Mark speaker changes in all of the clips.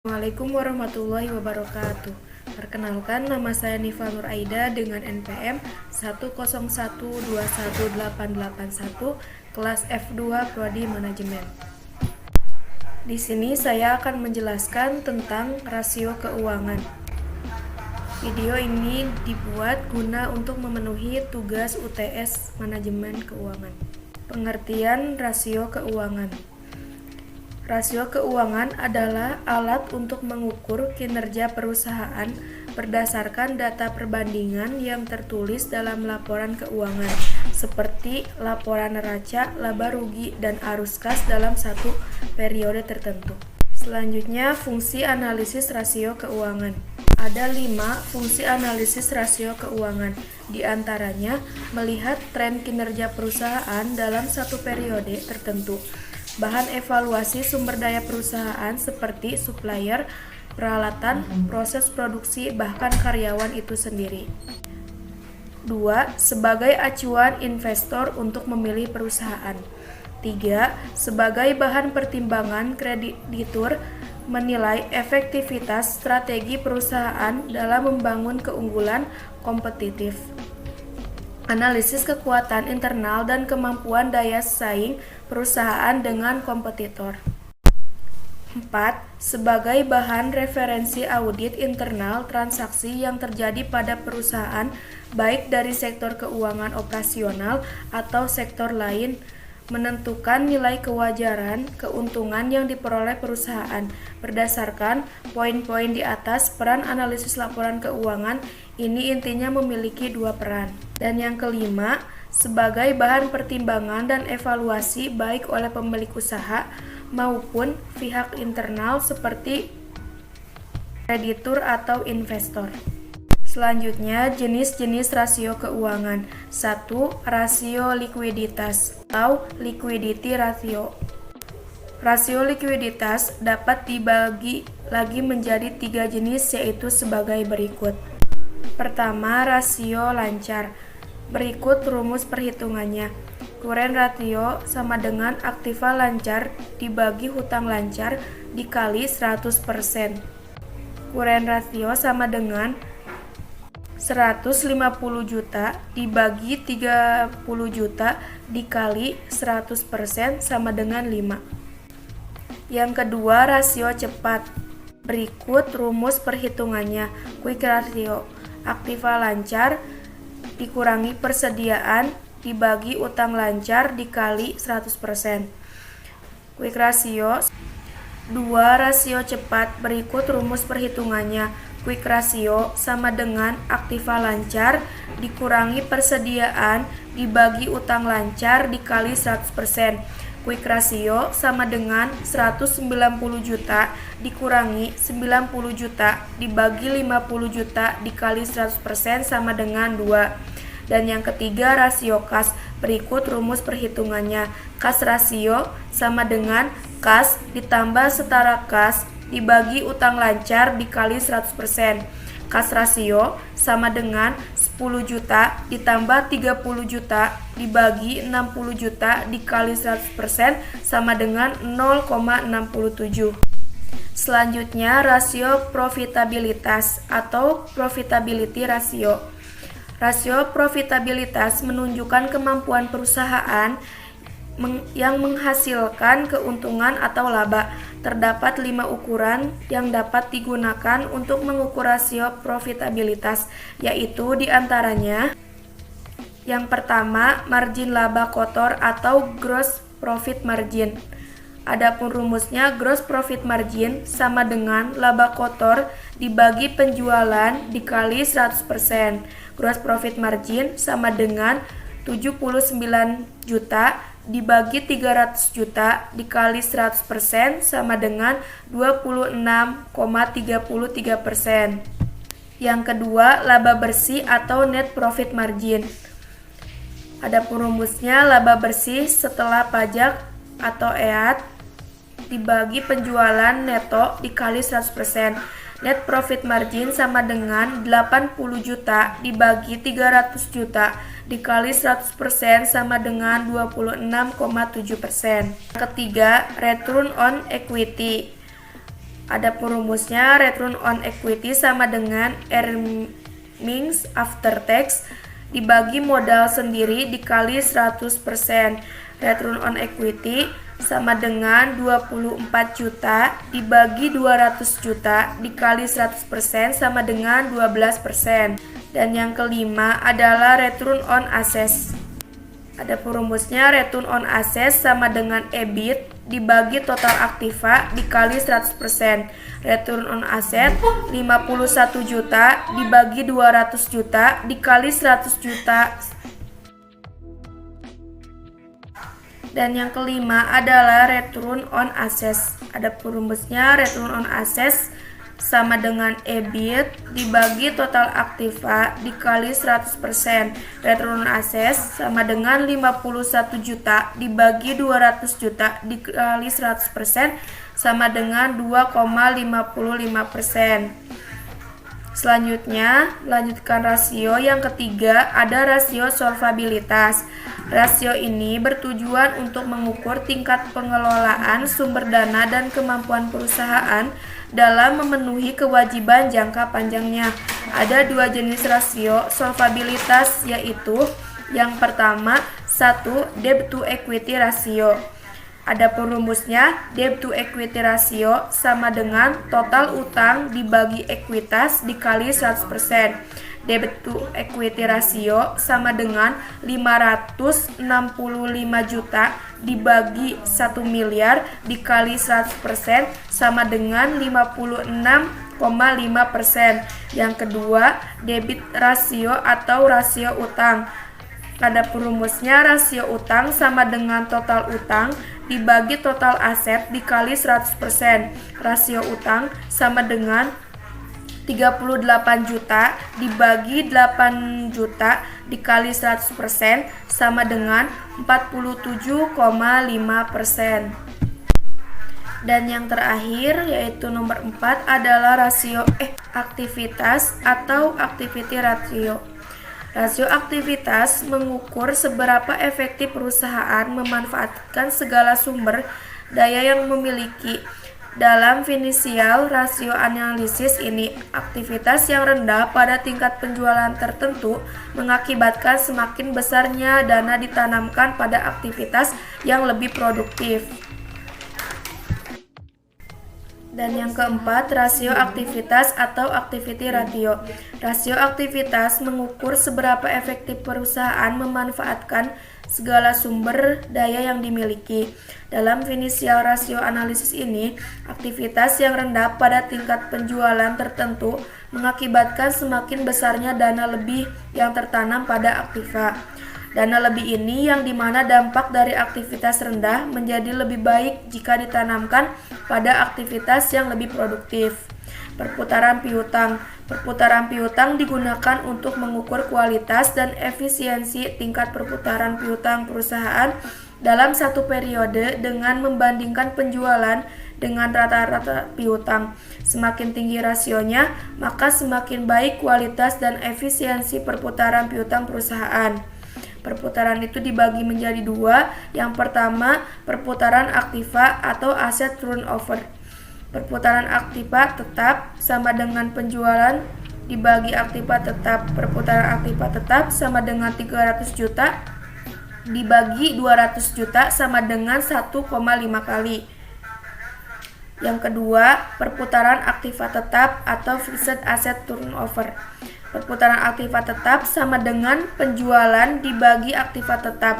Speaker 1: Assalamualaikum warahmatullahi wabarakatuh. Perkenalkan, nama saya Nifa Nur Aida dengan NPM 101218881 kelas F2 Prodi Manajemen. Di sini saya akan menjelaskan tentang rasio keuangan. Video ini dibuat guna untuk memenuhi tugas UTS Manajemen Keuangan. Pengertian rasio keuangan. Rasio keuangan adalah alat untuk mengukur kinerja perusahaan berdasarkan data perbandingan yang tertulis dalam laporan keuangan, seperti laporan neraca, laba rugi, dan arus kas dalam satu periode tertentu. Selanjutnya, fungsi analisis rasio keuangan. Ada 5 fungsi analisis rasio keuangan, di antaranya melihat tren kinerja perusahaan dalam satu periode tertentu, bahan evaluasi sumber daya perusahaan seperti supplier, peralatan, proses produksi, bahkan karyawan itu sendiri. 2. Sebagai acuan investor untuk memilih perusahaan. 3. Sebagai bahan pertimbangan kreditur menilai efektivitas strategi perusahaan dalam membangun keunggulan kompetitif. Analisis kekuatan internal dan kemampuan daya saing perusahaan dengan kompetitor. 4. Sebagai bahan referensi audit internal transaksi yang terjadi pada perusahaan baik dari sektor keuangan operasional atau sektor lain, menentukan nilai kewajaran keuntungan yang diperoleh perusahaan. Berdasarkan poin-poin di atas, peran analisis laporan keuangan ini intinya memiliki 2 peran. Dan yang kelima, sebagai bahan pertimbangan dan evaluasi baik oleh pemilik usaha maupun pihak internal seperti kreditur atau investor. Selanjutnya, jenis-jenis rasio keuangan. 1. Rasio likuiditas atau liquidity ratio. Rasio likuiditas dapat dibagi lagi menjadi 3 jenis, yaitu sebagai berikut. Pertama, rasio lancar. Berikut rumus perhitungannya. Current ratio sama dengan aktiva lancar dibagi hutang lancar dikali 100%. Current ratio sama dengan 150 juta dibagi 30 juta dikali 100% sama dengan 5. Yang kedua, rasio cepat. Berikut rumus perhitungannya. Quick ratio. Aktiva lancar dikurangi persediaan dibagi utang lancar dikali 100%. Quick ratio. 2. Rasio cepat. Berikut rumus perhitungannya. Quick ratio sama dengan aktiva lancar dikurangi persediaan dibagi utang lancar dikali 100%. Quick ratio sama dengan 190 juta dikurangi 90 juta dibagi 50 juta dikali 100% sama dengan 2. Dan yang ketiga, rasio kas. Berikut rumus perhitungannya. Kas rasio sama dengan kas ditambah setara kas dibagi utang lancar dikali 100%. Kas rasio sama dengan 10 juta ditambah 30 juta dibagi 60 juta dikali 100% sama dengan 0,67. Selanjutnya, rasio profitabilitas atau profitability ratio. Rasio profitabilitas menunjukkan kemampuan perusahaan yang menghasilkan keuntungan atau laba. Terdapat 5 ukuran yang dapat digunakan untuk mengukur rasio profitabilitas, yaitu diantaranya: yang pertama, margin laba kotor atau gross profit margin. Adapun rumusnya, gross profit margin sama dengan laba kotor dibagi penjualan dikali 100%. Gross profit margin sama dengan 79 juta dibagi 300 juta dikali 100% sama dengan 26,33%. Yang kedua, laba bersih atau net profit margin. Adapun rumusnya, laba bersih setelah pajak atau EAT dibagi penjualan neto dikali 100%. Net profit margin sama dengan 80 juta dibagi 300 juta dikali 100% sama dengan 26,7%. Ketiga, return on equity Adapun rumusnya, return on equity sama dengan earnings after tax dibagi modal sendiri dikali 100%. Return on equity sama dengan 24 juta dibagi 200 juta dikali 100% sama dengan 12%. Dan yang kelima adalah return on assets. Ada perumusnya, return on assets sama dengan EBIT dibagi total aktiva dikali 100%. Return on asset 51 juta dibagi 200 juta dikali 100 juta. Dan yang kelima adalah return on assets. Ada perumusnya, return on assets sama dengan EBIT dibagi total aktiva dikali 100%. Return on assets sama dengan 51 juta dibagi 200 juta dikali 100% sama dengan 2,55%. Selanjutnya, melanjutkan rasio yang ketiga, ada rasio solvabilitas. Rasio ini bertujuan untuk mengukur tingkat pengelolaan sumber dana dan kemampuan perusahaan dalam memenuhi kewajiban jangka panjangnya. Ada dua jenis rasio solvabilitas, yaitu yang pertama, 1. Debt to equity ratio. Ada perumusnya, debt to equity ratio sama dengan total utang dibagi ekuitas dikali 100%. Debt to equity ratio sama dengan 565 juta dibagi 1 miliar dikali 100% sama dengan 56,5%. Yang kedua, debit ratio atau rasio utang. Ada perumusnya, rasio utang sama dengan total utang dibagi total aset dikali 100%. Rasio utang sama dengan 38 juta dibagi 8 juta dikali 100% sama dengan 47,5%. Dan yang terakhir yaitu nomor 4 adalah rasio aktivitas atau activity ratio. Rasio aktivitas mengukur seberapa efektif perusahaan memanfaatkan segala sumber daya yang memiliki. Dalam finansial rasio analisis ini, aktivitas yang rendah pada tingkat penjualan tertentu mengakibatkan semakin besarnya dana ditanamkan pada aktivitas yang lebih produktif. Dan yang keempat, rasio aktivitas atau activity ratio. Rasio aktivitas mengukur seberapa efektif perusahaan memanfaatkan segala sumber daya yang dimiliki. Dalam finansial rasio analisis ini, aktivitas yang rendah pada tingkat penjualan tertentu mengakibatkan semakin besarnya dana lebih yang tertanam pada aktiva. Dana lebih ini yang dimana dampak dari aktivitas rendah menjadi lebih baik jika ditanamkan pada aktivitas yang lebih produktif. Perputaran piutang. Perputaran piutang digunakan untuk mengukur kualitas dan efisiensi tingkat perputaran piutang perusahaan dalam satu periode dengan membandingkan penjualan dengan rata-rata piutang. Semakin tinggi rasionya, maka semakin baik kualitas dan efisiensi perputaran piutang perusahaan. Perputaran itu dibagi menjadi dua. Yang pertama, perputaran aktiva atau asset turnover. Perputaran aktiva tetap sama dengan penjualan dibagi aktiva tetap. Perputaran aktiva tetap sama dengan 300 juta dibagi 200 juta sama dengan 1,5 kali. Yang kedua, perputaran aktiva tetap atau fixed asset turnover. Perputaran aktiva tetap sama dengan penjualan dibagi aktiva tetap.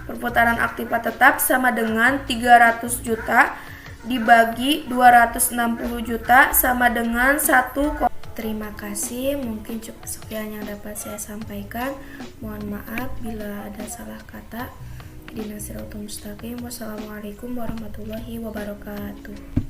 Speaker 1: Perputaran aktiva tetap sama dengan 300 juta dibagi 260 juta sama dengan 1. Terima kasih, mungkin cukup sekian yang dapat saya sampaikan. Mohon maaf bila ada salah kata. Wassalamualaikum warahmatullahi wabarakatuh.